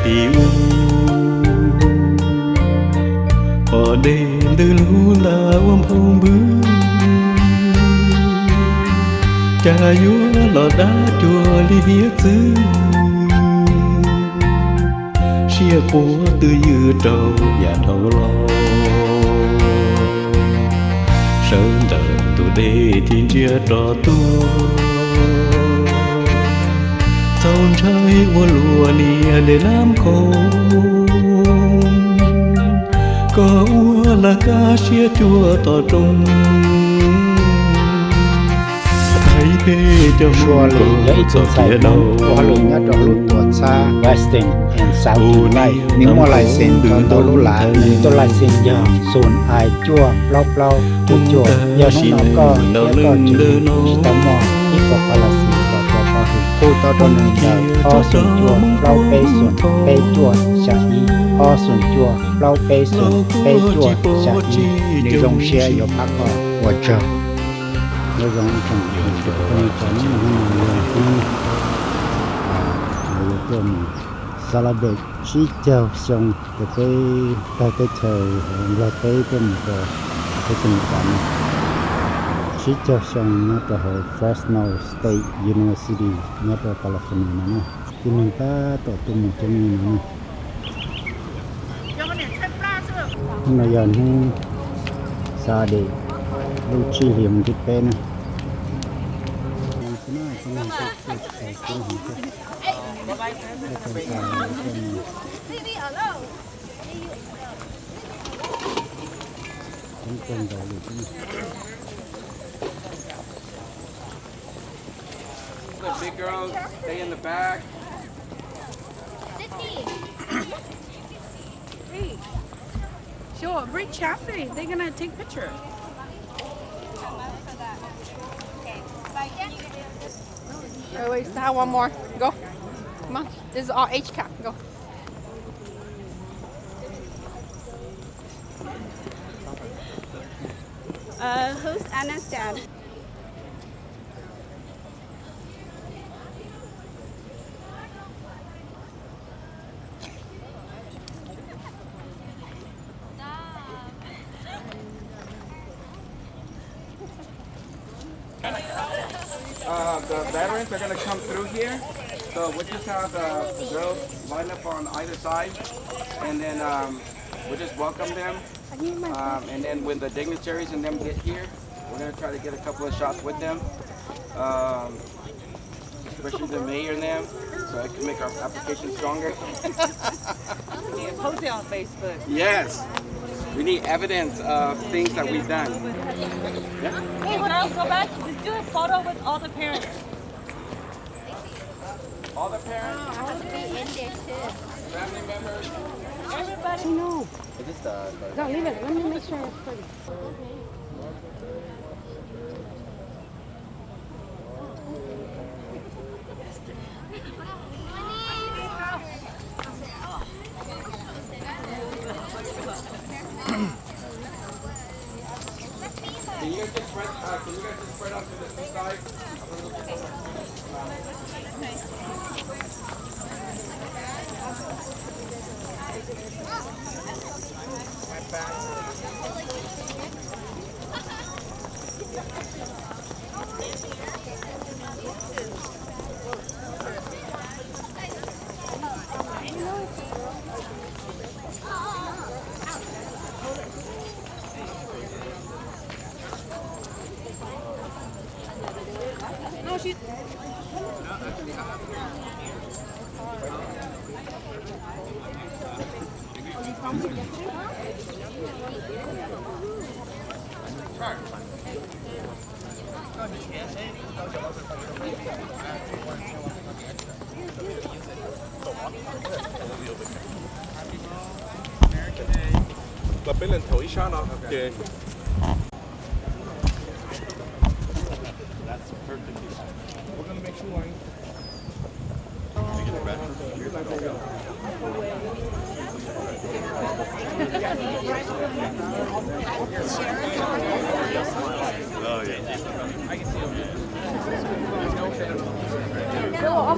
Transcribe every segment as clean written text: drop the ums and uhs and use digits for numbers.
tiu họ đêm từ lũ là hồng bướm cha vua lò đá chùa li hiết dư chia của từ dư trầu nhà thầu lo sơn đời tụ đê thiên chia trò tua sông trái ua lùa nia để làm khô có ua là cá chia chua tỏ trung thấy thế cho surely there is inside no following a dolu to sa western and southern life ni mo lai sen to lu la ni to lai sen ya sun ai chua lau tu chua ya no ko ya ko chi to mo ni ko pala si ko pa hu to to no ya o sun chua lau pe chua sha yi o sun chua lau pe chua sha yi ni dong xia yo pa ko wa cha nó giống trong cái con chấm nó cơm salad chỉ cho xong cái thời là cái tình cảm chỉ cho xong nó từ hồi Fresno State University nó từ California nó thì mình ta tổ tụ một trong những nó giờ nó xa đi lưu chi hiểm cái bên này The big girls stay in the back. Hey, sure, bring Chastity. They're gonna take pictures. Wait, still have one more. Go. Come on. This is all HCAP. Go. Who's Anna's dad? The veterans are going to come through here, so we'll just have the girls line up on either side, and then we'll just welcome them, and then when the dignitaries and them get here, we're going to try to get a couple of shots with them, especially the mayor and them, so I can make our application stronger. Post it on Facebook. Yes, we need evidence of things that we've done. Yeah? Hey, girls, go back. Let's do a photo with all the parents. All the parents, I want to be in there too. family members. Everybody. No. No, leave it. Let me make sure it's pretty. Can you guys just spread out to the side? No, she's. Và bên lần thổi ý sao nào? Okay. That's perfect. We're gonna make sure line.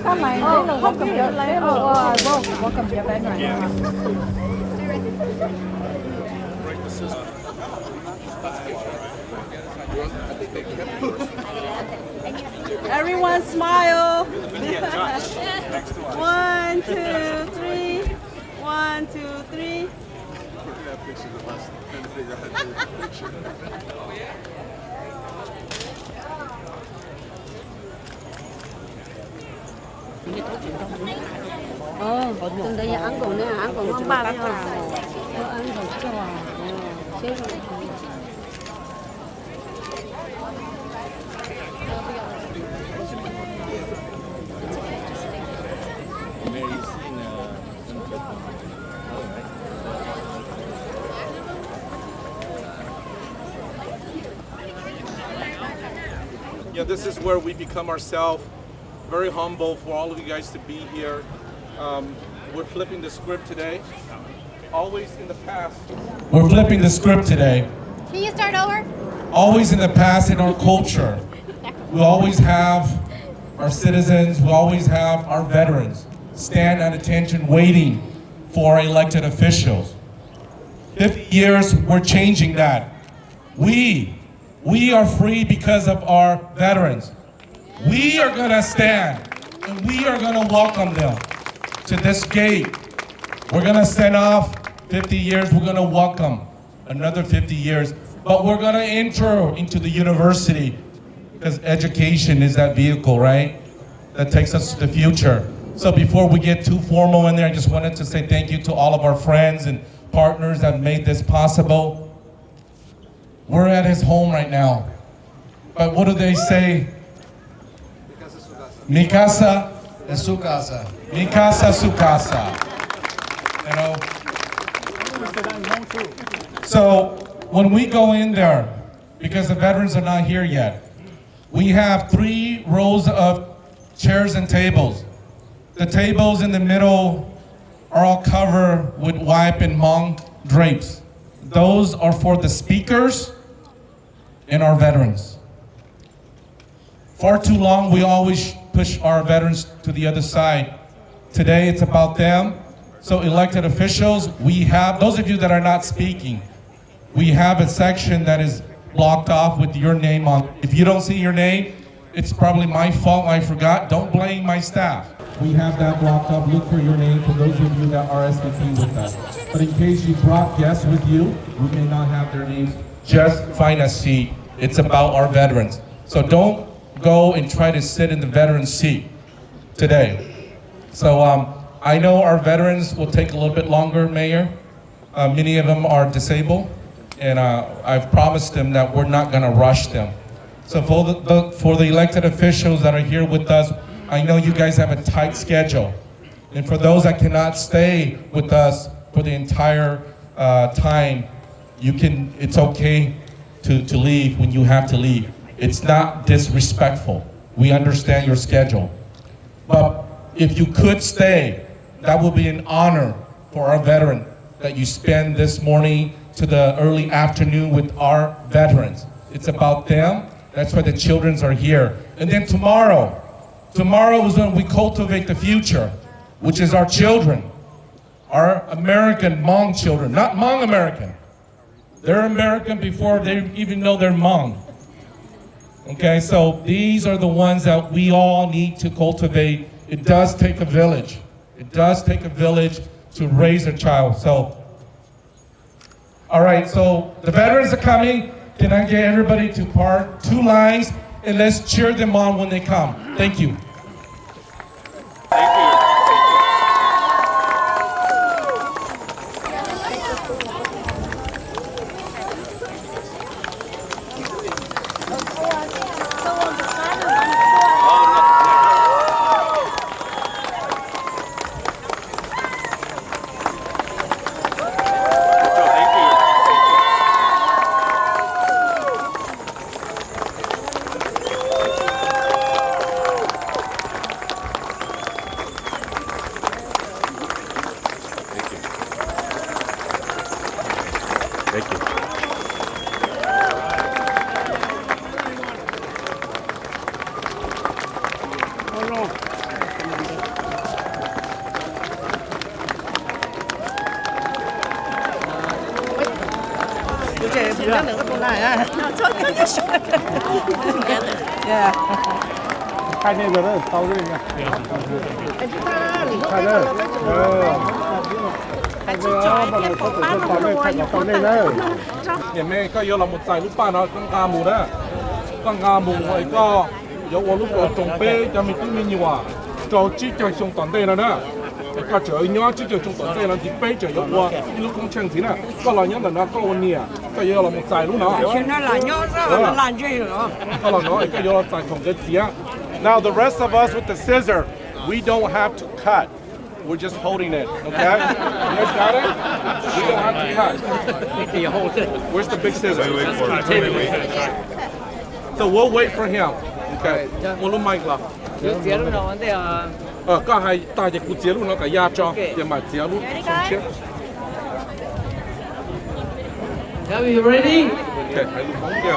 Có mày lấy đồ không cầm lấy vô vô cầm giờ bên này. Everyone smile. 1, 2, 3. 1, 2, 3. Từng đây ăn còn nè, ăn còn ngon ba đấy rồi. Ăn rồi cho chứ. Yeah, this is where we become ourselves. Very humble for all of you guys to be here. We're flipping the script today. Always in the past. We're flipping the script today. Can you start over? Always in the past in our culture, we always have our citizens, we always have our veterans stand at attention waiting for elected officials. 50 years, we're changing that. We are free because of our veterans. We are gonna stand and we are gonna welcome them to this gate. We're gonna send off 50 years, we're gonna welcome another 50 years, but we're gonna enter into the university because education is that vehicle, right? That takes us to the future. So before we get too formal in there, I just wanted to say thank you to all of our friends and partners that made this possible. We're at his home right now. But what do they say? Mi casa es su casa. Mi casa es su casa. You know? So when we go in there, because the veterans are not here yet, we have 3 rows of chairs and tables. The tables in the middle are all covered with white and Hmong drapes. Those are for the speakers and our veterans. Far too long, we always push our veterans to the other side. Today, it's about them. So elected officials, we have, those of you that are not speaking, we have a section that is blocked off with your name on. If you don't see your name, it's probably my fault, I forgot. Don't blame my staff. We have that blocked up. Look for your name for those of you that RSVP with us. But in case you brought guests with you, we may not have their names. Just find a seat. It's about our veterans. So don't go and try to sit in the veteran seat today. So I know our veterans will take a little bit longer, Mayor. Many of them are disabled, and I've promised them that we're not gonna rush them. So for the elected officials that are here with us, I know you guys have a tight schedule. And for those that cannot stay with us for the entire time, it's okay to leave when you have to leave. It's not disrespectful. We understand your schedule. But if you could stay, that will be an honor for our veteran that you spend this morning to the early afternoon with our veterans. It's about them. That's why the children are here. And then tomorrow is when we cultivate the future, which is our children, our American Hmong children, not Hmong American. They're American before they even know they're Hmong. Okay, so these are the ones that we all need to cultivate. It does take a village. It does take a village to raise a child. So, all right, so the veterans are coming. Can I get everybody to part 2 lines and let's cheer them on when they come. Thank you. Thank you. Yeah. 看那个的，刀这个。看这，看这啊，把那刀子刀那看个刀那了。 เนี่ยแม่ก็ยอมหมดใจลูกป้าเนาะกังกาหมูนะกังกาหมูไอ้ก็ยอมลูกก็จงเป้จะมีที่มีอยู่ว่าจอจี้จะชงตอนเต้แล้วนะไอ้ก็เจอเนาะจี้จะชงตอนเต้แล้วที่เป้จะยกว่าที่ลูกคงเชิงสินะก็เราเนี่ยนะก็วันนี้ก็ยอมหมดใจลูกเนาะ 现在懒腰子了，懒这个了。 ก็เราเนาะไอ้ก็ยอมใจของเจีย Now the rest of us with the scissor, we don't have to cut. We're just holding it, okay? You guys got it? We don't have to cut. Where's the big scissors? So we'll wait for him. Okay. 我录麦了。结论了，对啊。刚才大家估结论了个压章，也买结论上去。 Are you ready? Okay，还录风的。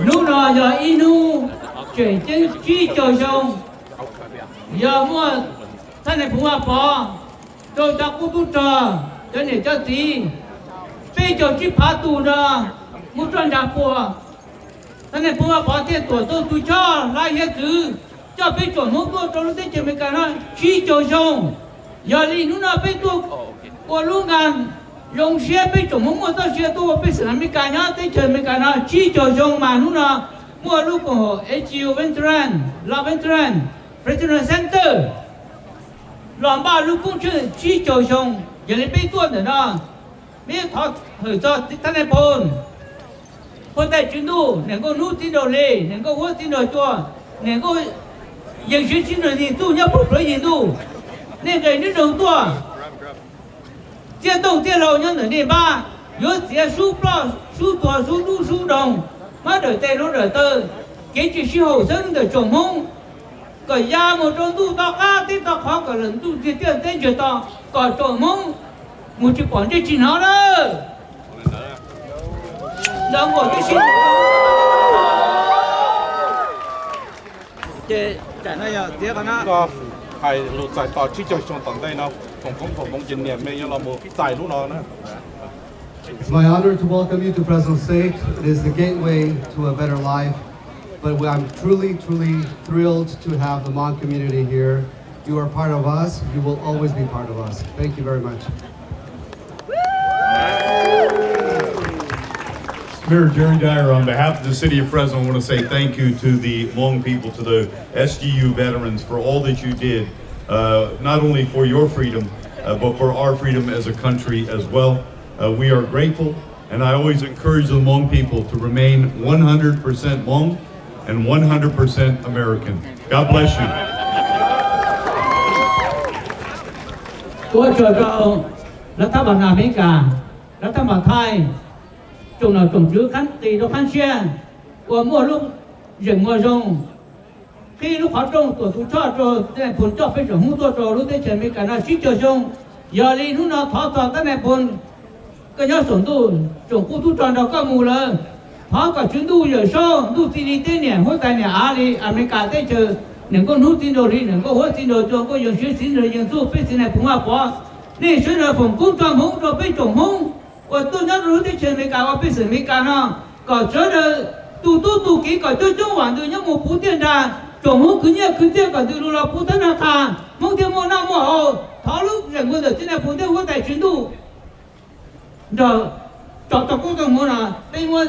Lúc nào giờ inu chuyển chân chi cho xong giờ mua thân này phù hợp bỏ cho ta cú tu trò cho nên cho gì bây giờ chỉ phá tù đó mua tròn đạp của thân này phù hợp bỏ tiền tuổi tôi cho lại hết thứ cho bây giờ muốn tôi cho nó tới chuyện mấy cái nó chi cho xong giờ đi lúc nào bây tôi của lúc ngàn用些被种么么到些多被什么干呀？对全没干呀？去就用嘛路呢？我路过 HU Veteran、La Veteran、Veteran Center， 两把路公去去就用，也是被多的呢。没有他合作他那本，或在军度能够努力到嘞，能够我听到做，能够延续进入的度要不可以度，那个那种多。 接动接楼nhân ở đây ba, nhớ sẽ số pro, số tua, số đu, số đồng, mà đời tây nó đời tơ, cái chỉ số hậu sinh đời trồng mông, cái gia một trong tu to cá, tí to khó cái lần tu chỉ tiền tên chuyện to, cái trồng mông, một chỉ quản cái chuyện nó đó, đang ngồi cái chuyện, cái cái này giờ tiếc cái nào. ก็ใครรู้ใจต่อที่จะชงตอนได้เนาะผมกินเนี่ยไม่ยอมมือใจลูกเนาะนะ It's my honor to welcome you to Fresno State. It is the gateway to a better life. But I'm truly, truly thrilled to have the Hmong community here. You are part of us. You will always be part of us. Thank you very much. Mayor Jerry Dyer, on behalf of the city of Fresno, I want to say thank you to the Hmong people, to the SGU veterans for all that you did, not only for your freedom, but for our freedom as a country as well. We are grateful, and I always encourage the Hmong people to remain 100% Hmong and 100% American. God bless you. ตัวเจ้ารัฐบาลอเมริการัฐบาลไทยจงเราจงยื้อขั้นตีเราขั้นเชียร์ว่ามั่วลูกอย่างมั่วจงkhi lúc họ trong tuổi tu cho cái phun cho phải dùng hút cho lúc đấy chuẩn bị cả nó chỉ cho xong giờ đi lúc nào thọ thọ cái này phun cái nhớ sổn tu trồng khu tu tròn đâu có mù了thọ cả chuyến tu giờ sau tu thì đi tới nè hốt tại nè á đi America tới chờ nè có nút tin đồ đi nè có hốt tin đồ cho có dùng xíu xin rồi dùng tu phải xin này phun hoa bỏ nè xíu rồi phun cũng tròn hút rồi phải trồng hút và tôi nhớ lúc đấy chuẩn bị cả có phải xin mấy cả nó có chỗ rồi tu kỹ có chỗ chỗ hoàn tu nhớ một phút tiền ra trồng hút cứ nhớ cứ tiếc cả từ lúc là phút thân là thà mong thêm một năm một hồ thọ lúc rảnh vừa được thế này phun theo hốt tại chuyến tu rồi cho cũng cần muốn là đây muốn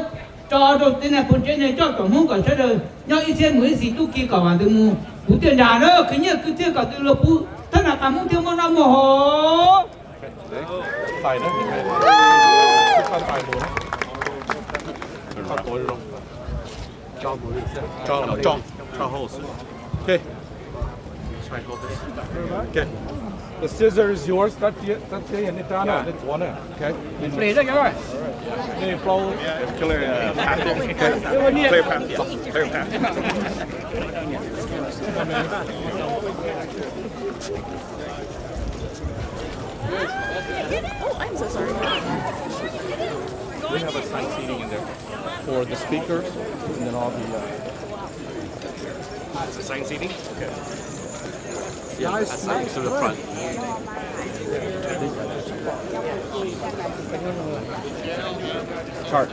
cho đầu tiên là phần trên này cho tổng không có chơi được nhau ít thêm mới gì tu kỳ cả hoàn từ mù phú tiền đà đó cứ nhớ cứ tiếc cả từ lúc phú thân là cảm muốn thêm một năm một hồ ใส่นะข้าวใส่หมูนะข้าวตัวลงจ้าหมูจ้าโฮสโอเคใช่โฮสโอเค The scissor is yours. That's the and it's done. That's one. Okay. Play đó rồi. Any flow? Clear path. Clear path. Clear path. Oh, I'm so sorry. can have assigned seating in there for the speakers and then all the. It's assigned seating. Okay. Yeah, assigned to the front. Chart.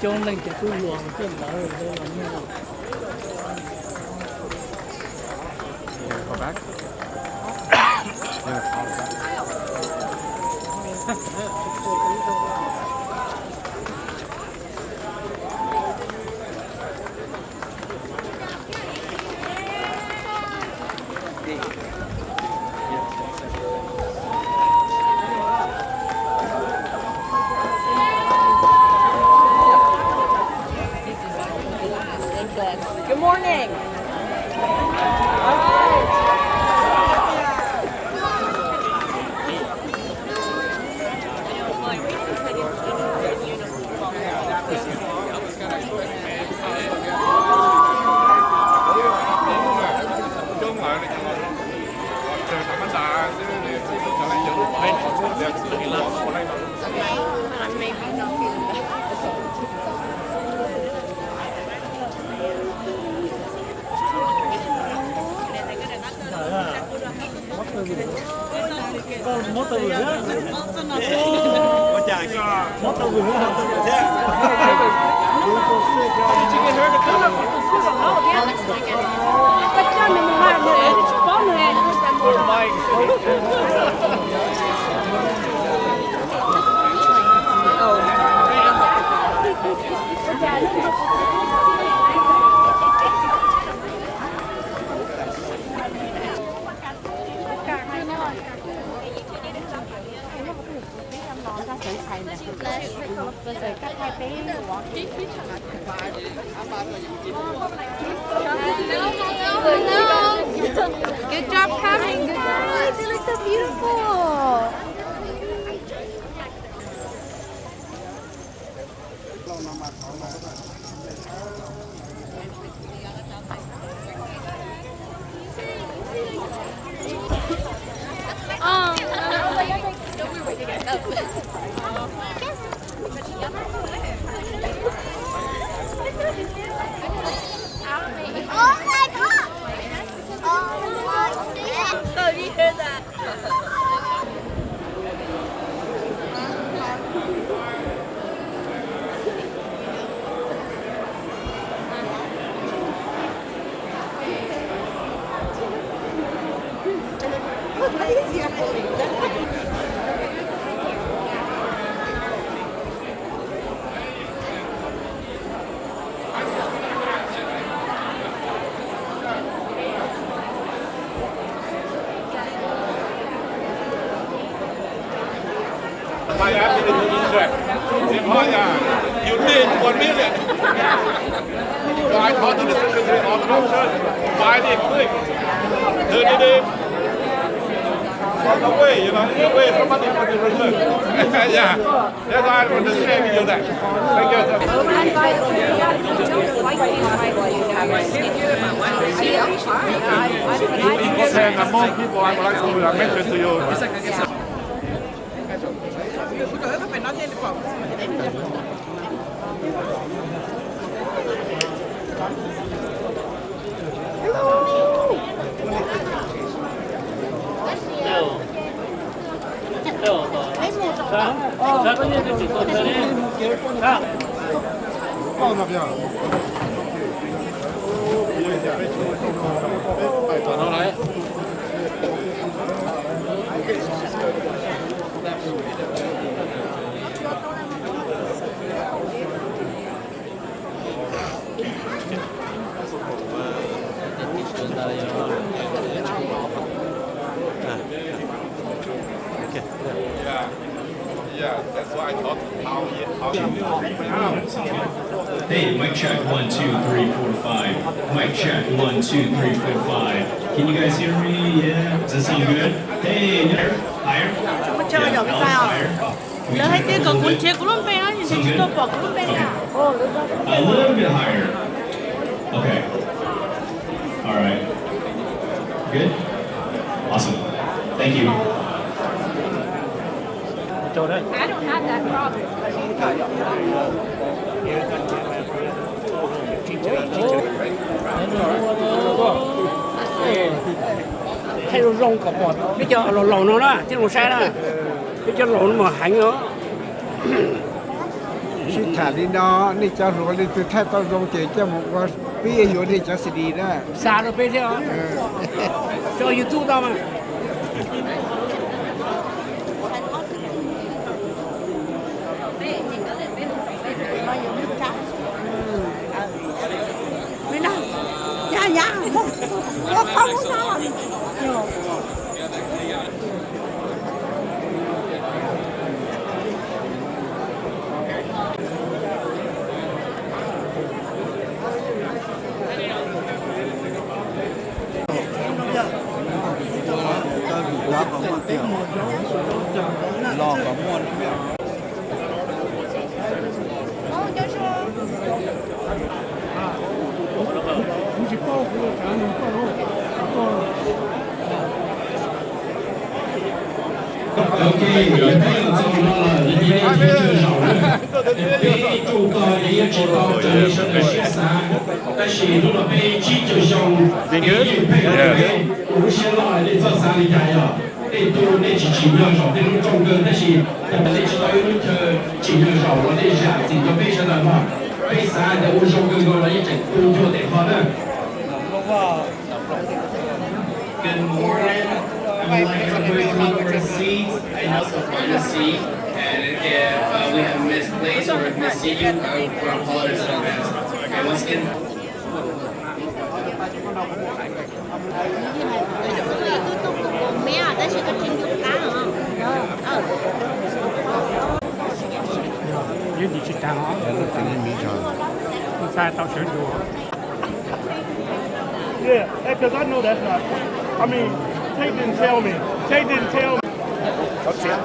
trốn lên cho tôi luồng chứ mở rồi tôi làm như Go back. Good morning. Good job coming, guys. You look so beautiful. Oh my god! Oh my god! So you hear that? I have to do that. You did 1 million. So I talked to the secretary of auction, buy it quick, turn it in. On the way, you know, in the way somebody put it return. Yeah, that's why I want to share with you that. Thank you. And by the way, I'm fine. And among people I would like to mention to you. Yeah, that's why I thought how Hey, mic check 1, 2, 3, 4, 5. Mic check 1, 2, 3, 4, 5. Can you guys hear me? Yeah. Does that sound good? Hey, higher. Chúng chơi giỏi cái sao? Lỡ hay tiếc còn cuốn chế của luôn bé thì sẽ chúng tôi bỏ của luôn bé à? A little bit higher. Okay. All right. Good? Awesome. Thank you. I don't have that problem. thay đồ rong cả bọt bây giờ lẩu nó đó chứ không sai đó bây giờ lẩu nó mà hành nóสิถาดีเนาะนี่จะรู้ว่าตัวแท้ต้องลงเจจะบอกว่าพี่อยู่นี่จะสิดีนะ xa nó bây giờ cho YouTube đâu mà Dạ, không có sao. lo có muôn OK， 原本就了，你今天挺少的。被做个你也知道这里是个学生，但是如果被记就像你配合的，无限了你做啥的呀？你多你去尽量少，你弄中个但是你知道有那个尽量少，我的下子就被什么嘛？被啥的我说更多了，一整工作得好的。Good morning. I would like everybody to take their seats. I also find a seat. And if we have misplaced or missed you, I will apologize in advance. Okay, once again. Mẹ à, đây sẽ có chim dục cá hả? Như đi chỉ tao hả? Không sai tao sửa chùa. Yeah, because I know that's not. I mean, Tate didn't tell me. Tate didn't tell me. That's it.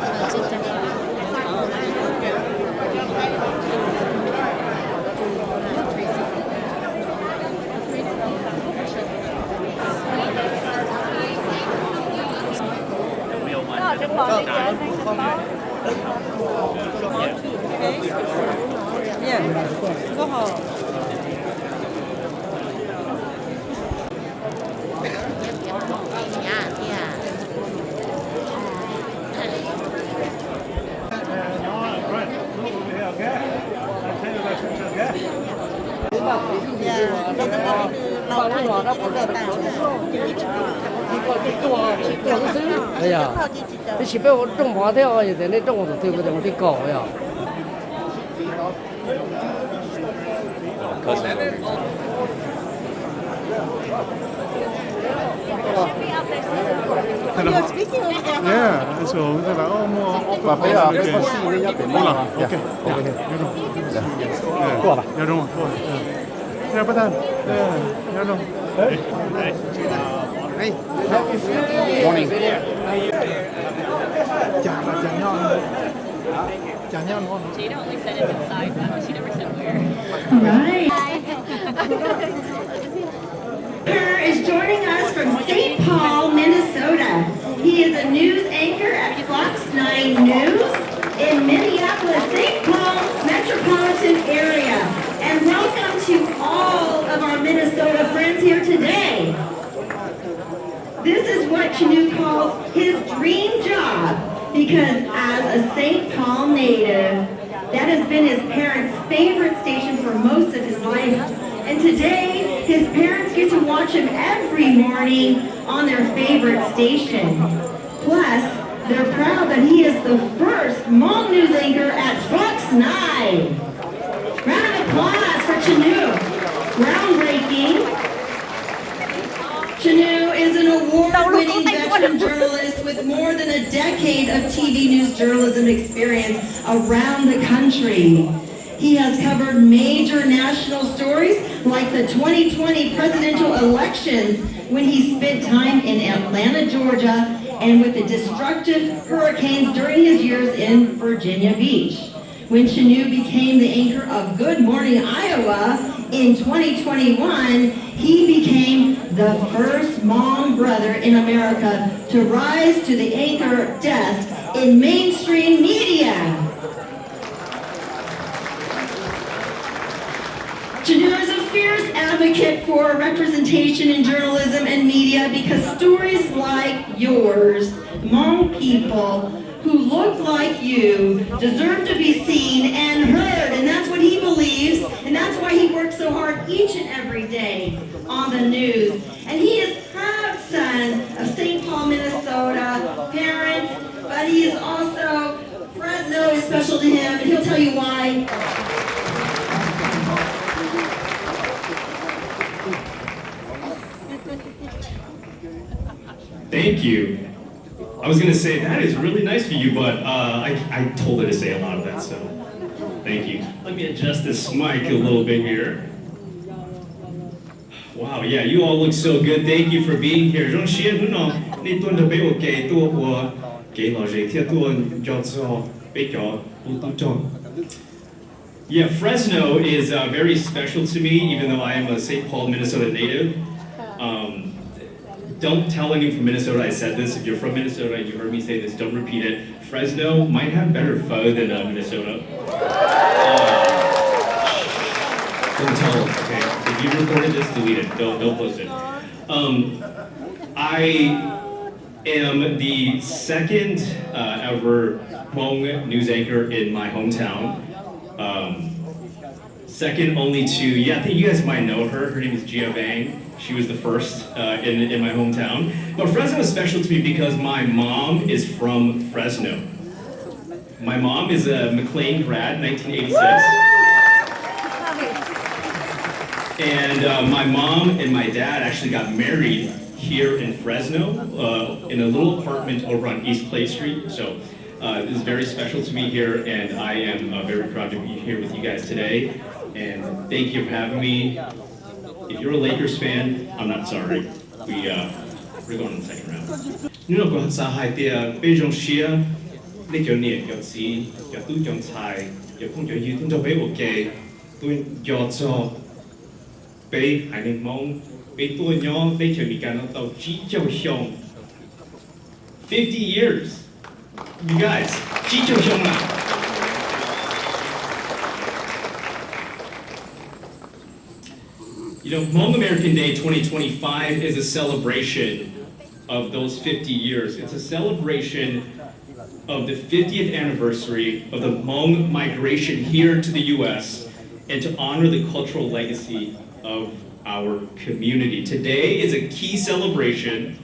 Yeah, go home. Bây giờ cái chỉ biết trồng hoa theo gì thế này trồng được thì cái cỏ vậy à? Yeah, so they're like, oh, more. But they are. Okay. Hold on. Okay. Yeah. You don't. Yeah, but then. Yeah. You don't. hey morning chả ngon She only said it's inside, she never said where. All right. Here is joining us from St. Paul, Minnesota. He is a news anchor at Fox 9 News in Minneapolis, St. Paul metropolitan area. And welcome to all of our Minnesota friends here today. This is what Chanu calls his dream job, because as a St. Paul native, that has been his parents' favorite station for most of his life. And today, his parents get to watch him every morning on their favorite station. Plus, they're proud that he is the first Hmong news anchor at Fox 9. Round of applause for Chanu. Groundbreaking. Chanu is an award-winning veteran journalist with more than a a decade of TV news journalism experience around the country. He has covered major national stories like the 2020 presidential elections when he spent time in Atlanta, Georgia, and with the destructive hurricanes during his years in Virginia Beach. When Chanu became the anchor of Good Morning Iowa in 2021, he became the first Hmong brother in America to rise to the anchor desk in mainstream media. Chanu is a fierce advocate for representation in journalism and media because stories like yours, Hmong people who look like you, deserve to be seen and heard, and that's what he believes, and that's why he works so hard each and every day on the news. And he is proud son of St. Paul, Minnesota, parents, but he is also, Fresno is special to him, and he'll tell you why. Thank you. I was going to say, that is really nice for you, but I told her to say a lot of that, so thank you. Let me adjust this mic a little bit here. Wow, yeah, you all look so good. Thank you for being here. Yeah, Fresno is very special to me, even though I am a St. Paul, Minnesota native. Don't tell anyone from Minnesota I said this. If you're from Minnesota and you heard me say this, don't repeat it. Fresno might have better pho than Minnesota. Don't tell them, okay? If you recorded this, delete it. Don't post it. I am the second ever Hmong news anchor in my hometown. Second only to, yeah, I think you guys might know her. Her name is Gia Bang. She was the first in my hometown. But Fresno is special to me because my mom is from Fresno. My mom is a McLean grad, 1986. And my mom and my dad actually got married here in Fresno in a little apartment over on East Clay Street. So this is very special to me here, and I am very proud to be here with you guys today. And thank you for having me. If you're a Lakers fan, I'm not sorry. We're going in the second round. You know, go sa hai tia be jong shia, le jo nie jo si, jo tu jong chai, jo kong jo yu tu jo be wo ke, tu jo zo be hai ning mong, be tu nyo be jo mi kan to ji jo xiong. 50 years. You guys, ji jo xiong la. You know, Hmong American Day 2025 is a celebration of those 50 years. It's a celebration of the 50th anniversary of the Hmong migration here to the U.S. and to honor the cultural legacy of our community. Today is a key celebration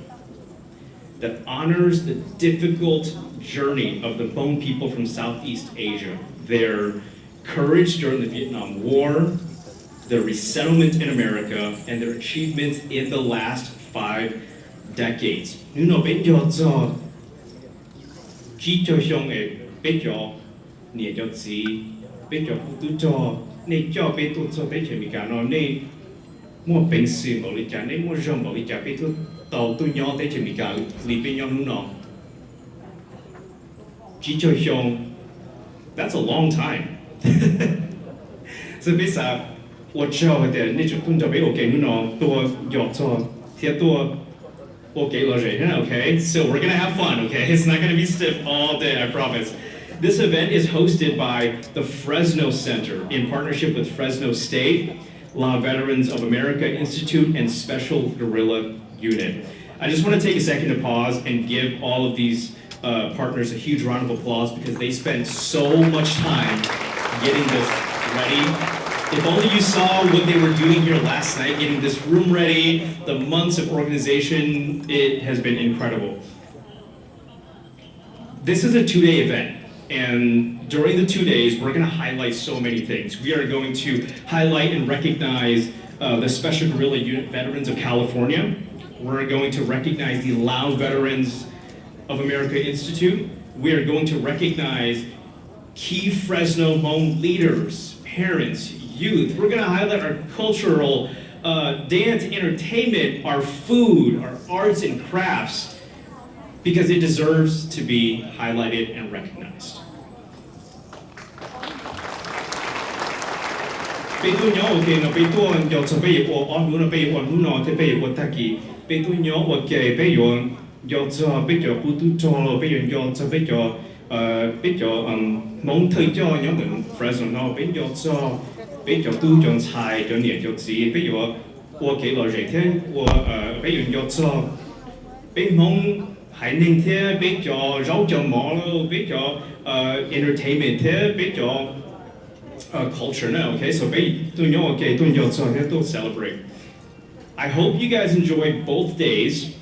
that honors the difficult journey of the Hmong people from Southeast Asia, their courage during the Vietnam War, their resettlement in America, and their achievements in the last 5 decades. Nous no biết cho chỉ cho xong ấy biết cho nhiều cho gì biết cho tu cho nên cho biết tu cho biết cho mình cả nó nên mua bình sự mà lý trả nên mua rong mà lý trả biết tu tàu tu nhỏ để cho mình cả lý bên nhau nó nó chỉ cho xong. That's a long time. So bây giờ 我知道的那种动作被我给弄多有做贴多我给了人 okay? So we're gonna have fun, okay? It's not gonna be stiff all day, I promise. This event is hosted by the Fresno Center in partnership with Fresno State, Law Veterans of America Institute, and Special Guerrilla Unit. I just want to take a second to pause and give all of these partners a huge round of applause because they spent so much time getting this ready. If only you saw what they were doing here last night, getting this room ready, the months of organization, it has been incredible. This is a 2-day event, and during the 2 days, we're going to highlight so many things. We are going to highlight and recognize the Special Guerrilla Unit veterans of California. We're going to recognize the Lao veterans of America Institute, we are going to recognize key Fresno Hmong leaders, parents, youth. We're going to highlight our cultural dance, entertainment, our food, our arts and crafts, because it deserves to be highlighted and recognized. Bây tôi nhớ ok nó bây tôi giờ cho bây giờ on luôn bây giờ on nó thì bây giờ tôi taki bây tôi nhớ ok bây giờ cho bây giờ tôi cho bây giờ cho bây giờ mong thời cho nhớ mình Fresno nó bây giờ tôi chọn菜cho年就子bây giờ我给了人天我bây giờ cho bây mong hải ninh thế bây giờ rau cho mỏ bây giờ entertainment thế bây giờ culture now, okay? So to celebrate. I hope you guys enjoy both days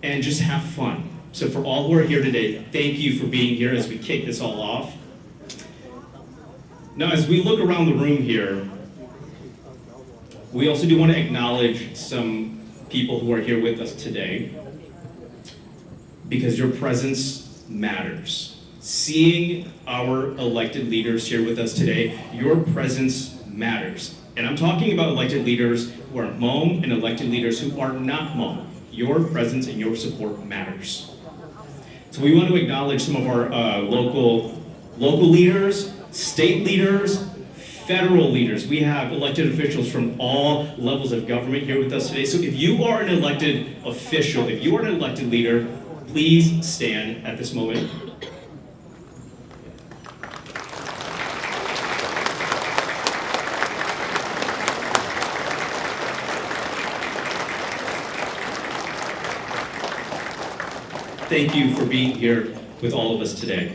and just have fun. So for all who are here today, thank you for being here as we kick this all off. Now, as we look around the room here, we also do want to acknowledge some people who are here with us today, because your presence matters. Seeing our elected leaders here with us today, your presence matters. And I'm talking about elected leaders who are Hmong and elected leaders who are not Hmong. Your presence and your support matters. So we want to acknowledge some of our local leaders, state leaders, federal leaders. We have elected officials from all levels of government here with us today. So if you are an elected official, if you are an elected leader, please stand at this moment. Thank you for being here with all of us today.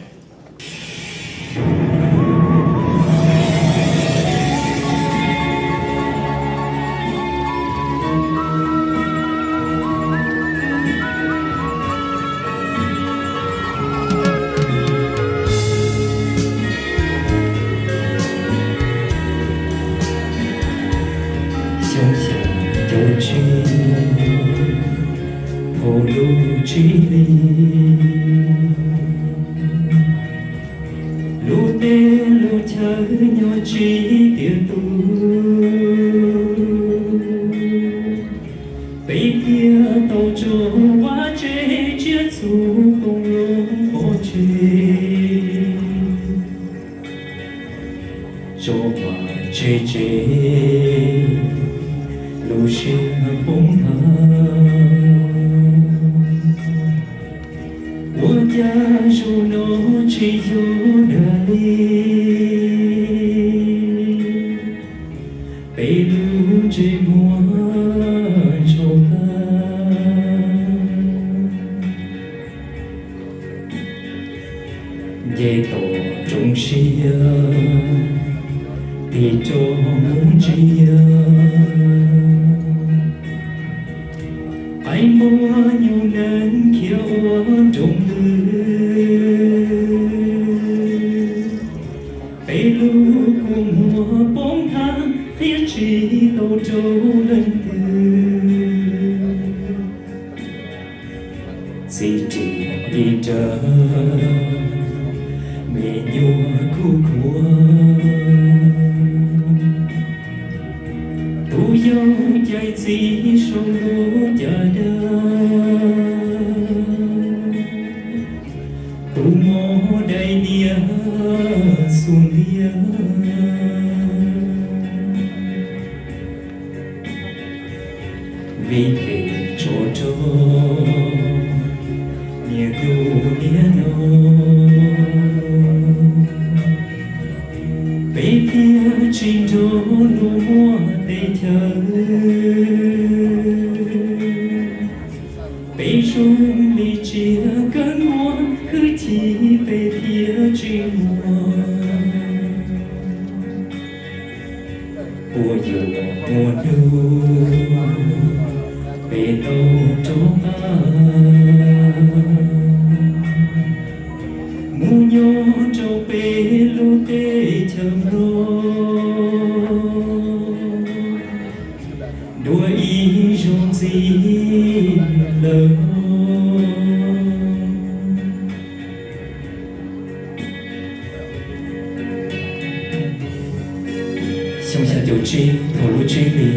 điều chi thổ lũ chi lì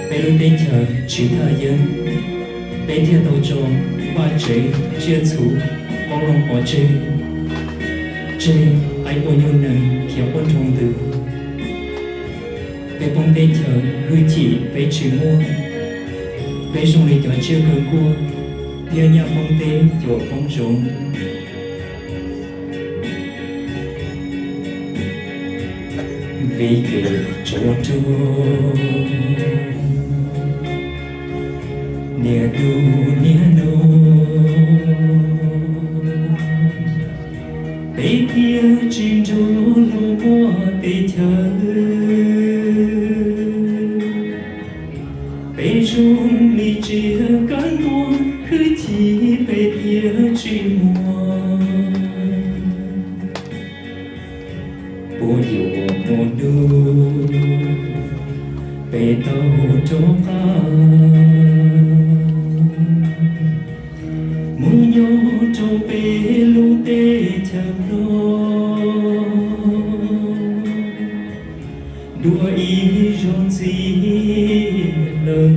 bé lũ bé thờ chỉ thờ dân bé thia tàu cho ba chế chia chủ con lòng bỏ chế chế ai ôn nhu nâng kéo ôn trong từ bé bông bé thờ hư chỉ bé chỉ mua bé dùng lý cho chia cơ cua tia nhà phong tế cho phong trống vì kể cho nia đu bé kia chim cho lũ qua bé thơ bé dùng lý chia cán tua cứ chỉ bé kia chim mua bố yêu mùa nu bé tàu cho ca mùa nhớ cho bé lũ tê chăm lo đua ý rộn gì lời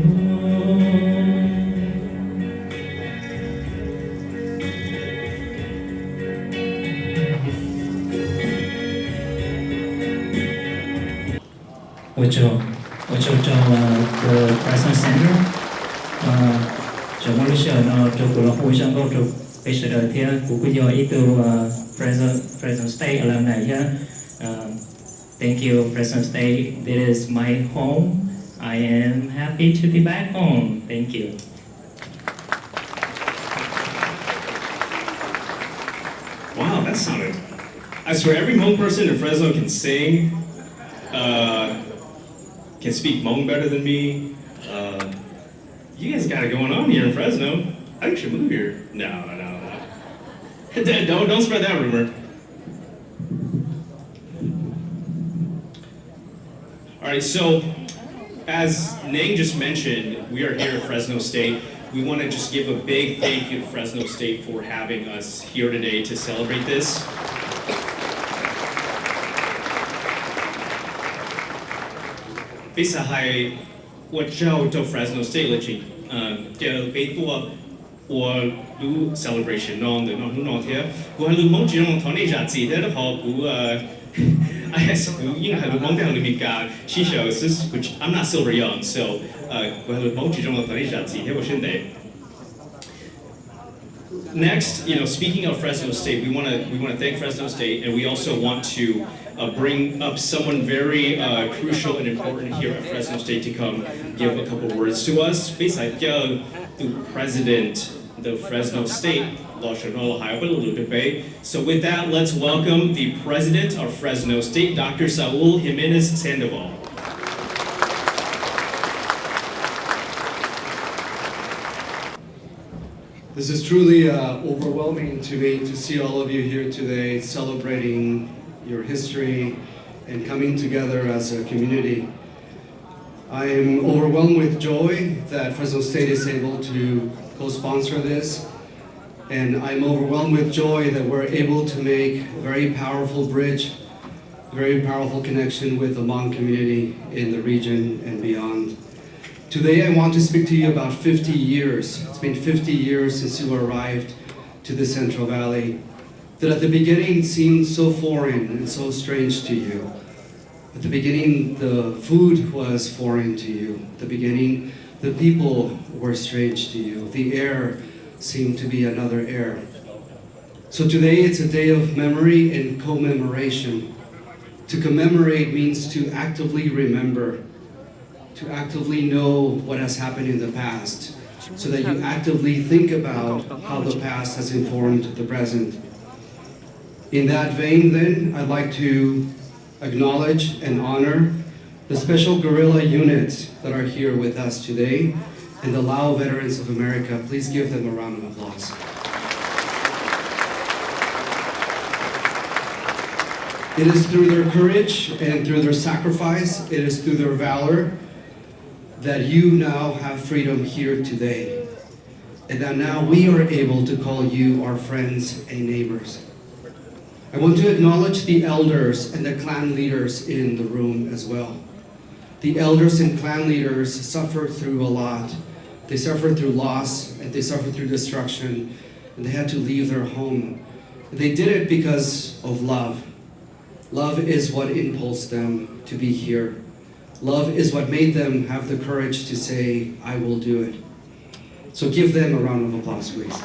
我就找个 President Center，就我们想呢，就过了互相搞就被是的天，不过要一个President State alam này ya. Thank you, President State. This is my home. I am happy to be back home. Thank you. Wow, that sounded. I swear, every Hmong person in Fresno can sing, can speak Hmong better than me. You guys got it going on here in Fresno. I think you should move here. No. Don't spread that rumor. All right, so as Nang just mentioned, we are here at Fresno State. We want to just give a big thank you to Fresno State for having us here today to celebrate this. Bisa hai 我叫到 Fresno State 了去，叫北多我录 celebration on the non non here，我还录蒙吉隆同那家子的好不I guess you know how Hmong down in Mika, she shows this, which I'm not silver young, so next, speaking of Fresno State, we want to thank Fresno State, and we also want to bring up someone very crucial and important here at Fresno State to come give a couple words to us. Basically, the president of Fresno State. So with that, let's welcome the president of Fresno State, Dr. Saul Jimenez Sandoval. This is truly overwhelming to me to see all of you here today celebrating your history and coming together as a community. I am overwhelmed with joy that Fresno State is able to co-sponsor this. And I'm overwhelmed with joy that we're able to make a very powerful bridge, very powerful connection with the Hmong community in the region and beyond. Today I want to speak to you about 50 years. It's been 50 years since you arrived to the Central Valley, that at the beginning seemed so foreign and so strange to you. At the beginning, the food was foreign to you. At the beginning, the people were strange to you. The air seem to be another air. So today it's a day of memory and commemoration. To commemorate means to actively remember, to actively know what has happened in the past, so that you actively think about how the past has informed the present. In that vein then, I'd like to acknowledge and honor the special guerrilla units that are here with us today, and the Lao Veterans of America. Please give them a round of applause. It is through their courage and through their sacrifice, it is through their valor that you now have freedom here today. And that now we are able to call you our friends and neighbors. I want to acknowledge the elders and the clan leaders in the room as well. The elders and clan leaders suffered through a lot. They suffered through loss, and they suffered through destruction, and they had to leave their home. They did it because of love. Love is what impulsed them to be here. Love is what made them have the courage to say, I will do it. So give them a round of applause, please.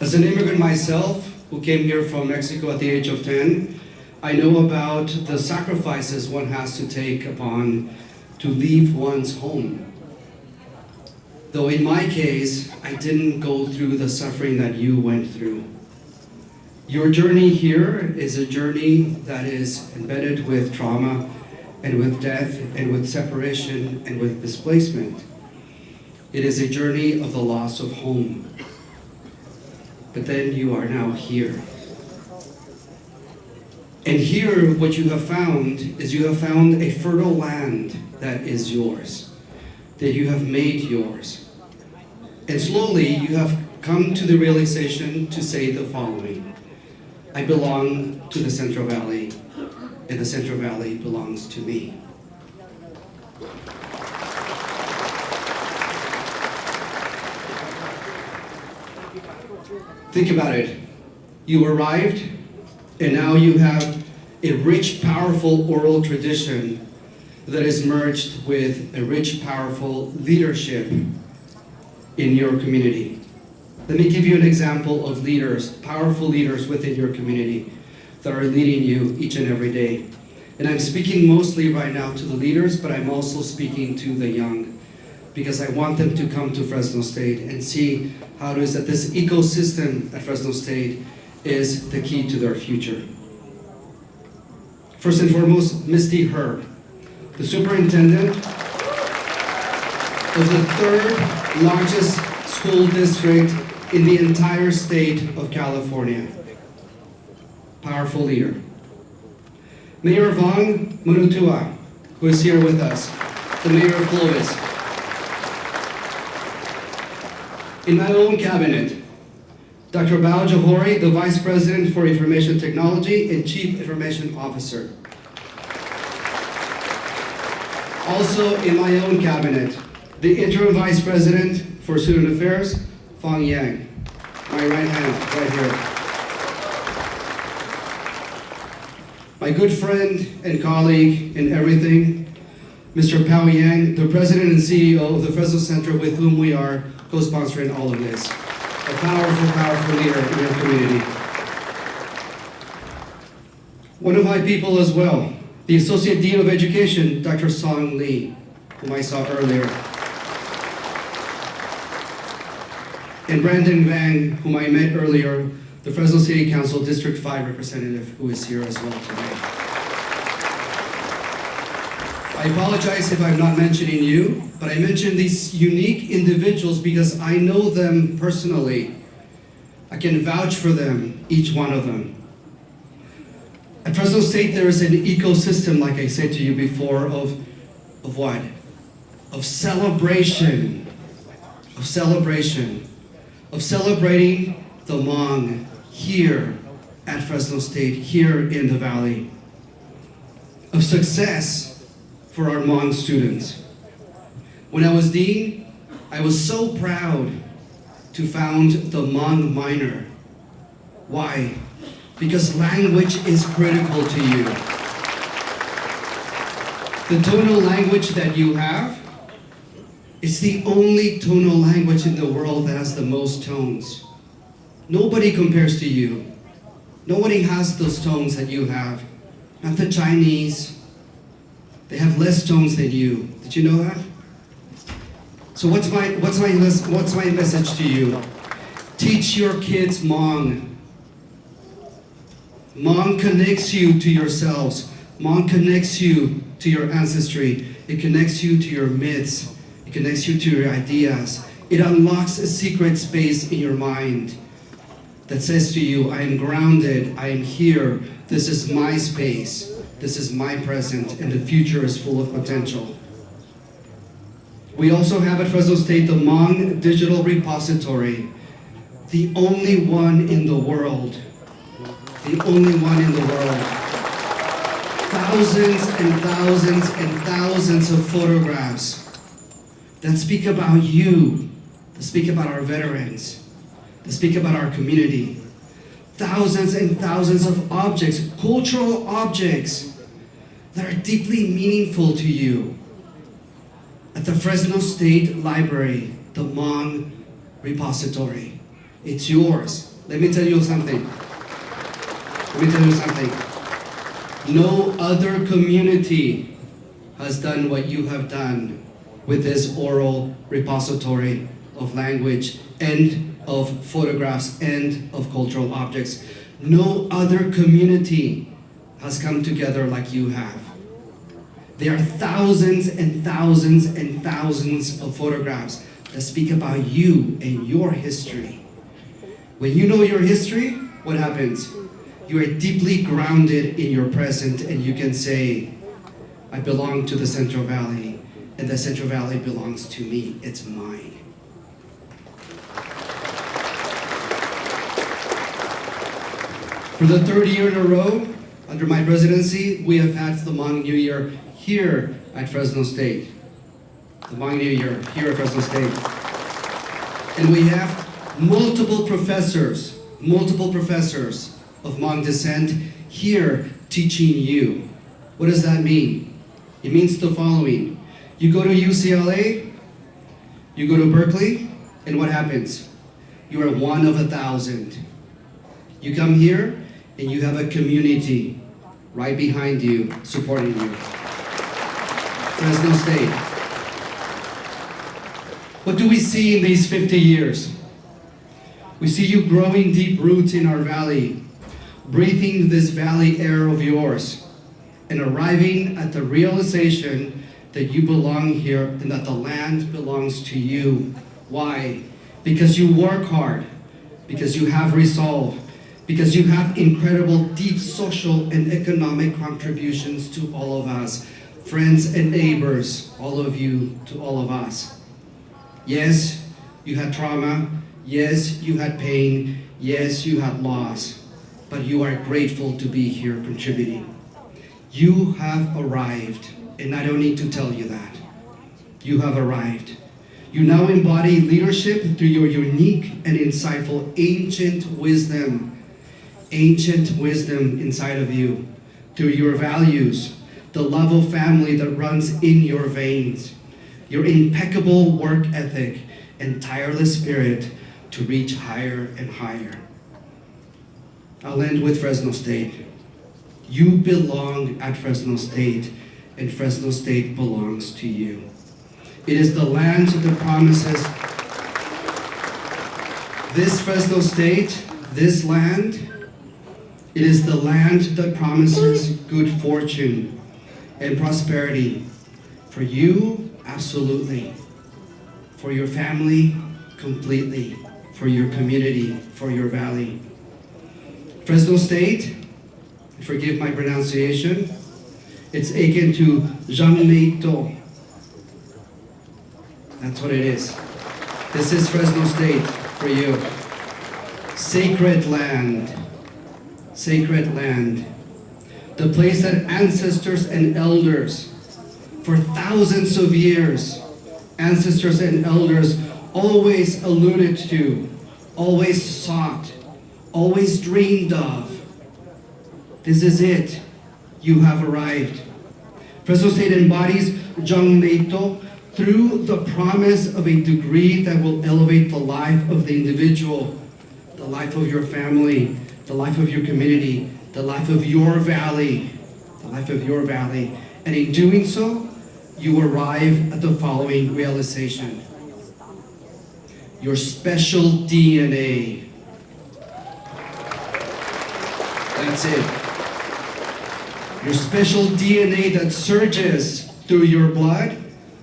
As an immigrant myself, who came here from Mexico at the age of 10, I know about the sacrifices one has to take upon to leave one's home. Though in my case, I didn't go through the suffering that you went through. Your journey here is a journey that is embedded with trauma and with death and with separation and with displacement. It is a journey of the loss of home. But then you are now here. And here, what you have found is you have found a fertile land that is yours, that you have made yours. And slowly, you have come to the realization to say the following: I belong to the Central Valley, and the Central Valley belongs to me. Think about it. You arrived, and now you have a rich, powerful oral tradition that is merged with a rich, powerful leadership in your community. Let me give you an example of leaders, powerful leaders within your community that are leading you each and every day. And I'm speaking mostly right now to the leaders, but I'm also speaking to the young, because I want them to come to Fresno State and see how it is that this ecosystem at Fresno State is the key to their future. First and foremost, Misty Herb, the superintendent of the third largest school district in the entire state of California. Powerful leader. Mayor Vaughn Munutua, who is here with us, the mayor of Clovis. In my own cabinet, Dr. Bao Johori, the Vice President for Information Technology and Chief Information Officer. Also in my own cabinet, the Interim Vice President for Student Affairs, Fang Yang, my right hand, right here. My good friend and colleague in everything, Mr. Pao Yang, the President and CEO of the Fresno Center, with whom we are co-sponsoring all of this. A powerful, powerful leader in your community. One of my people as well, the Associate Dean of Education, Dr. Song Lee, whom I saw earlier. And Brandon Vang, whom I met earlier, the Fresno City Council District 5 representative, who is here as well today. I apologize if I'm not mentioning you, but I mention these unique individuals because I know them personally. I can vouch for them, each one of them. At Fresno State, there is an ecosystem, like I said to you before, of what? Of celebration. Of celebration. Of celebrating the Hmong here at Fresno State, here in the Valley. Of success for our Hmong students. When I was dean, I was so proud to found the Hmong minor. Why? Because language is critical to you. The tonal language that you have is the only tonal language in the world that has the most tones. Nobody compares to you. Nobody has those tones that you have. Not the Chinese. They have less tones than you. Did you know that? So what's my message to you? Teach your kids Hmong. Hmong connects you to yourselves. Hmong connects you to your ancestry. It connects you to your myths. It connects you to your ideas. It unlocks a secret space in your mind that says to you, I am grounded, I am here, this is my space, this is my present, and the future is full of potential. We also have at Fresno State the Hmong Digital Repository. the only one in the world. The only one in the world. Thousands and thousands and thousands of photographs that speak about you, that speak about our veterans, that speak about our community. Thousands and thousands of objects, cultural objects that are deeply meaningful to you. At the Fresno State Library, the Hmong Repository. It's yours. Let me tell you something. No other community has done what you have done with this oral repository of language and of photographs and of cultural objects. No other community has come together like you have. There are thousands and thousands and thousands of photographs that speak about you and your history. When you know your history, what happens? You are deeply grounded in your present, and you can say, I belong to the Central Valley, and the Central Valley belongs to me. It's mine. For the third year in a row, under my presidency, we have had the Hmong New Year here at Fresno State. The Hmong New Year here at Fresno State. And we have multiple professors of Hmong descent here teaching you. What does that mean? It means the following. You go to UCLA, you go to Berkeley, and what happens? You are one of 1,000. You come here, and you have a community right behind you, supporting you. Fresno State. What do we see in these 50 years? We see you growing deep roots in our valley, breathing this valley air of yours, and arriving at the realization that you belong here and that the land belongs to you. Why? Because you work hard, because you have resolve, because you have incredible deep social and economic contributions to all of us, friends and neighbors, all of you, to all of us. Yes, you had trauma. Yes, you had pain. Yes, you had loss. But you are grateful to be here contributing. You have arrived, and I don't need to tell you that. You have arrived. You now embody leadership through your unique and insightful ancient wisdom inside of you, through your values, the love of family that runs in your veins, your impeccable work ethic and tireless spirit to reach higher and higher. I'll end with Fresno State. You belong at Fresno State, and Fresno State belongs to you. It is the land that promises this Fresno State, this land. It is the land that promises good fortune and prosperity for you, absolutely. For your family, completely. For your community, for your valley. Fresno State, forgive my pronunciation, it's akin to Zhangmeito. That's what it is. This is Fresno State for you. Sacred land. Sacred land. The place that ancestors and elders, for thousands of years, ancestors and elders always alluded to, always sought, always dreamed of. This is it. You have arrived. Fresno State embodies Zhangmeito through the promise of a degree that will elevate the life of the individual, the life of your family, the life of your community, the life of your valley, the life of your valley. And in doing so, you arrive at the following realization. Your special DNA. That's it. Your special DNA that surges through your blood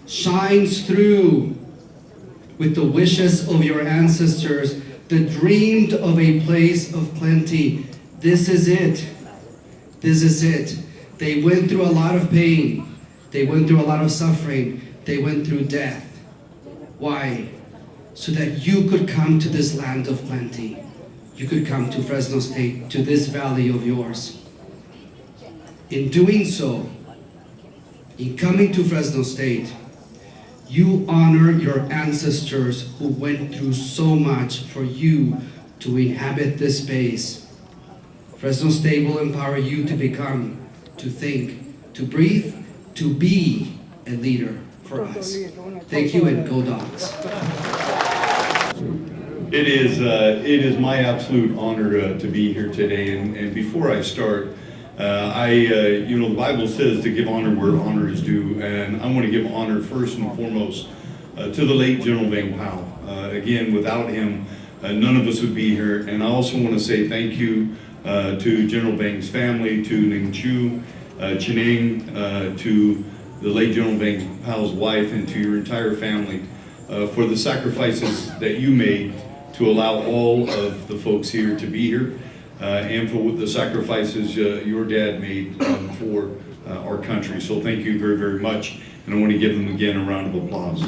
shines through with the wishes of your ancestors that dreamed of a place of plenty. This is it. This is it. They went through a lot of pain. They went through a lot of suffering. They went through death. Why? so that you could come to this land of plenty. You could come to Fresno State, to this valley of yours. In doing so, in coming to Fresno State, you honor your ancestors who went through so much for you to inhabit this space. Fresno State will empower you to become, to think, to breathe, to be a leader for us. Thank you, and go Dogs. It is my absolute honor to be here today. And before I start, the Bible says to give honor where honor is due, and I want to give honor first and foremost to the late General Vang Pao. Again, without him, none of us would be here. And I also want to say thank you to General Vang's family, to Ning Chu, Chineng, to the late General Vang Pao's wife, and to your entire family for the sacrifices that you made to allow all of the folks here to be here, and for the sacrifices your dad made for our country. So thank you very, very much, and I want to give them again a round of applause.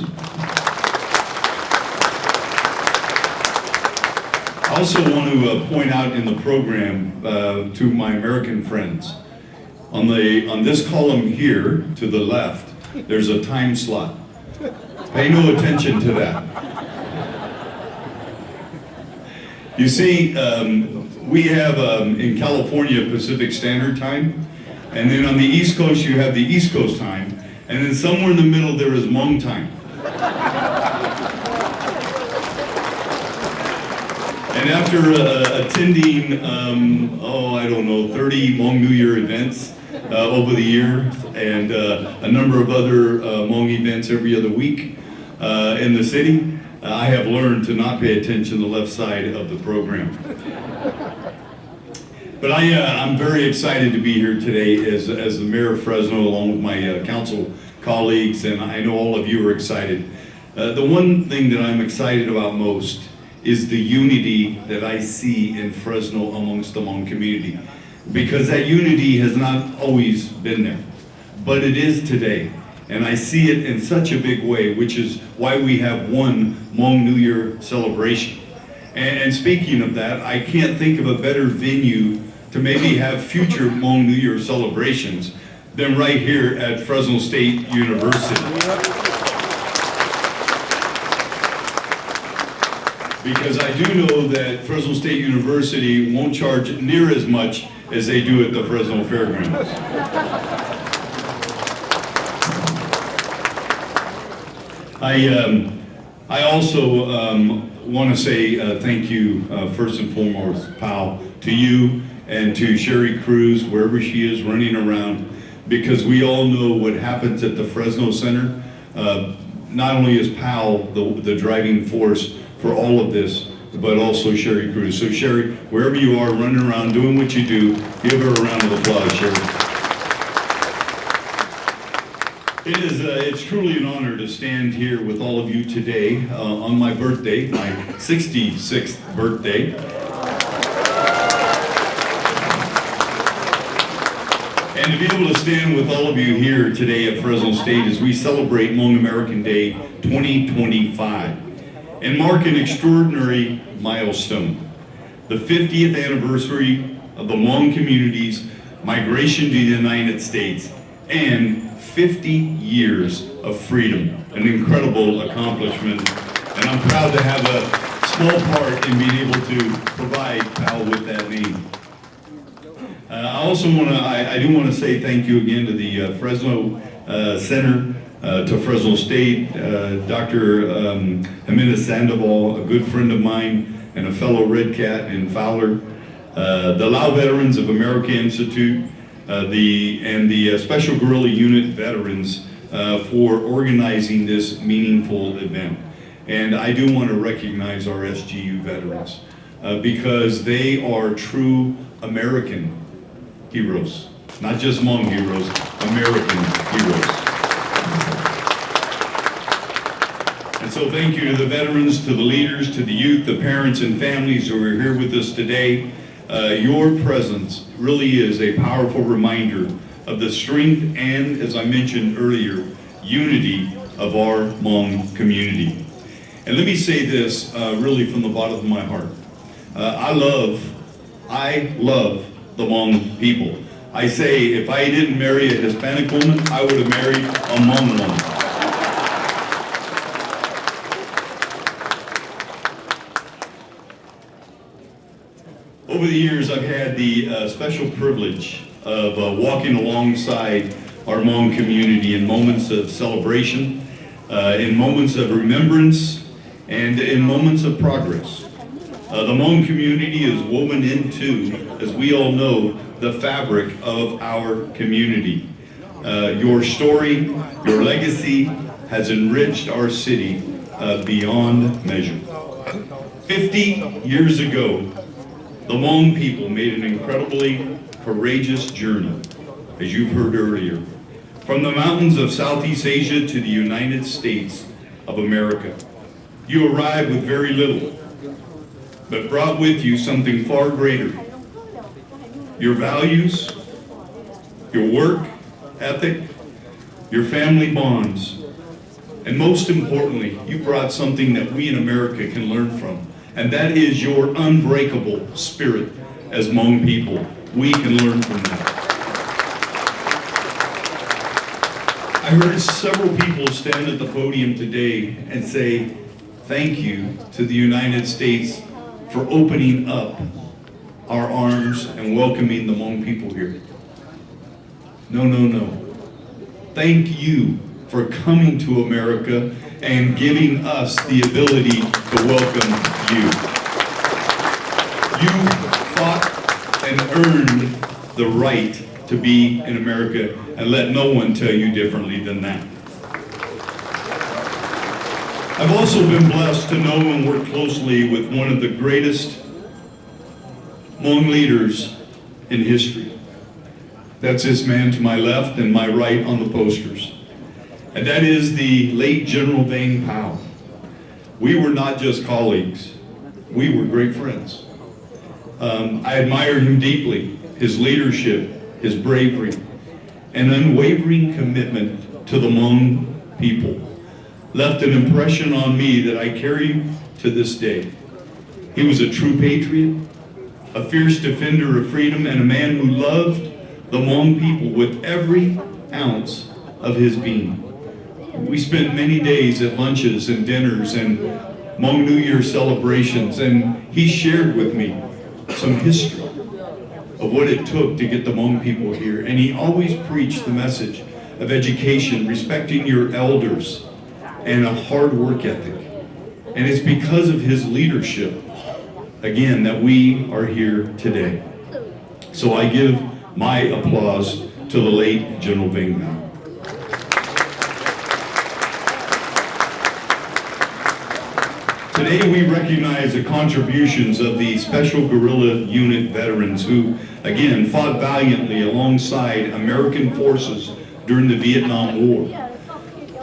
I also want to point out in the program to my American friends, on this column here to the left, there's a time slot. Pay no attention to that. You see, we have in California Pacific Standard Time, and then on the East Coast you have the East Coast time, and then somewhere in the middle there is Hmong time. And after attending, 30 Hmong New Year events over the year, and a number of other Hmong events every other week in the city, I have learned to not pay attention to the left side of the program. But I'm very excited to be here today as the mayor of Fresno, along with my council colleagues, and I know all of you are excited. The one thing that I'm excited about most is the unity that I see in Fresno amongst the Hmong community. Because that unity has not always been there, but it is today. And I see it in such a big way, which is why we have one Hmong New Year celebration. And speaking of that, I can't think of a better venue to maybe have future Hmong New Year celebrations than right here at Fresno State University. Because I do know that Fresno State University won't charge near as much as they do at the Fresno Fairgrounds. I also want to say thank you first and foremost, Pao, to you and to Sherry Cruz, wherever she is running around, because we all know what happens at the Fresno Center. Not only is Pao the driving force for all of this, but also Sherry Cruz. So Sherry, wherever you are, running around, doing what you do, give her a round of applause, Sherry. It's truly an honor to stand here with all of you today on my birthday, my 66th birthday. And to be able to stand with all of you here today at Fresno State as we celebrate Hmong American Day 2025 and mark an extraordinary milestone, the 50th anniversary of the Hmong community's migration to the United States and 50 years of freedom, an incredible accomplishment, and I'm proud to have a small part in being able to provide Pao with that name. I do want to say thank you again to the Fresno Center, to Fresno State, Dr. Jimenez Sandoval, a good friend of mine and a fellow Red Cat in Fowler, the Lao Veterans of America Institute, and the Special Guerrilla Unit veterans for organizing this meaningful event. And I do want to recognize our SGU veterans because they are true American heroes, not just Hmong heroes, American heroes. And so thank you to the veterans, to the leaders, to the youth, the parents and families who are here with us today. Your presence really is a powerful reminder of the strength and, as I mentioned earlier, unity of our Hmong community. And let me say this really from the bottom of my heart. I love the Hmong people. I say if I didn't marry a Hispanic woman, I would have married a Hmong woman. Over the years, I've had the special privilege of walking alongside our Hmong community in moments of celebration, in moments of remembrance, and in moments of progress. The Hmong community is woven into, as we all know, the fabric of our community. Your story, your legacy has enriched our city beyond measure. 50 years ago, the Hmong people made an incredibly courageous journey, as you've heard earlier, from the mountains of Southeast Asia to the United States of America. You arrived with very little, but brought with you something far greater. Your values, your work ethic, your family bonds, and most importantly, you brought something that we in America can learn from. And that is your unbreakable spirit as Hmong people. We can learn from that. I heard several people stand at the podium today and say, thank you to the United States for opening up our arms and welcoming the Hmong people here. No, no, no. Thank you for coming to America and giving us the ability to welcome you. You fought and earned the right to be in America, and let no one tell you differently than that. I've also been blessed to know and work closely with one of the greatest Hmong leaders in history. That's this man to my left and my right on the posters. And that is the late General Vang Pao. We were not just colleagues, we were great friends. I admire him deeply, his leadership, his bravery, and unwavering commitment to the Hmong people left an impression on me that I carry to this day. He was a true patriot, a fierce defender of freedom, and a man who loved the Hmong people with every ounce of his being. We spent many days at lunches and dinners and Hmong New Year celebrations, and he shared with me some history of what it took to get the Hmong people here. And he always preached the message of education, respecting your elders, and a hard work ethic. And it's because of his leadership, again, that we are here today. So I give my applause to the late General Vang Pao. Today we recognize the contributions of the Special Guerrilla Unit veterans who, again, fought valiantly alongside American forces during the Vietnam War.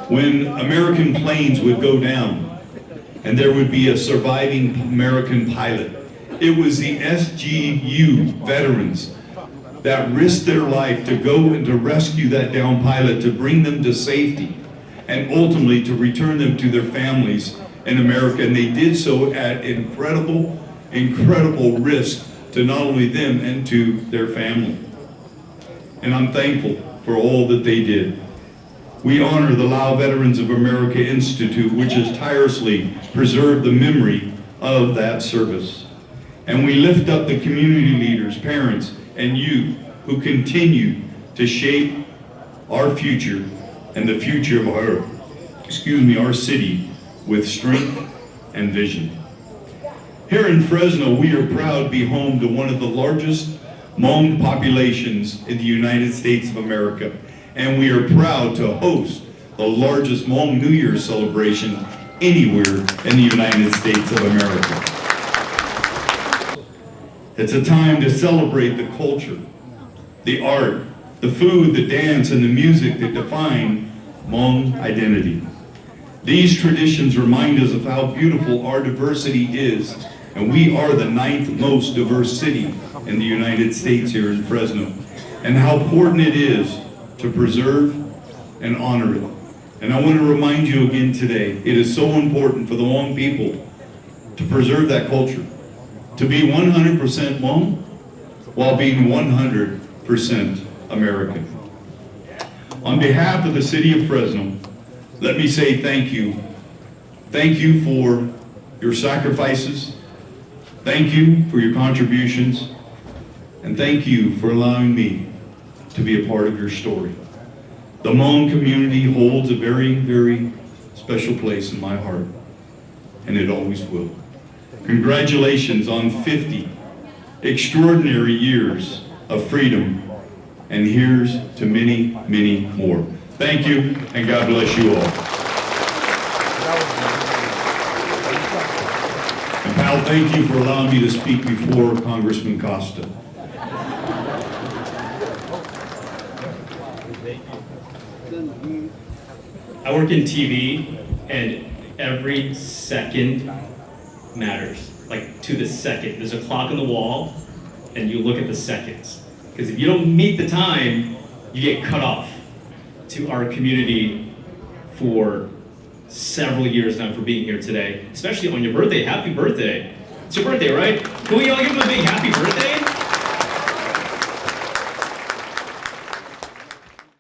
When American planes would go down and there would be a surviving American pilot, it was the SGU veterans that risked their life to go and to rescue that downed pilot, to bring them to safety, and ultimately to return them to their families in America. And they did so at incredible, incredible risk to not only them and to their family. And I'm thankful for all that they did. We honor the Lao Veterans of America Institute, which has tirelessly preserved the memory of that service. And we lift up the community leaders, parents, and youth who continue to shape our future and the future of our city with strength and vision. Here in Fresno, we are proud to be home to one of the largest Hmong populations in the United States of America. And we are proud to host the largest Hmong New Year celebration anywhere in the United States of America. It's a time to celebrate the culture, the art, the food, the dance, and the music that define Hmong identity. These traditions remind us of how beautiful our diversity is, and we are the 9th most diverse city in the United States here in Fresno, and how important it is to preserve and honor it. And I want to remind you again today, it is so important for the Hmong people to preserve that culture, to be 100% Hmong while being 100% American. On behalf of the City of Fresno, let me say thank you. Thank you for your sacrifices. Thank you for your contributions. And thank you for allowing me to be a part of your story. The Hmong community holds a very, very special place in my heart, and it always will. Congratulations on 50 extraordinary years of freedom, and here's to many, many more. Thank you, and God bless you all. And pal, thank you for allowing me to speak before Congressman Costa. I work in TV, and every second matters, like to the second. There's a clock on the wall, and you look at the seconds. Because if you don't meet the time, you get cut off. To our community for several years now for being here today, especially on your birthday. Happy birthday. It's your birthday, right? Can we all give them a big happy birthday?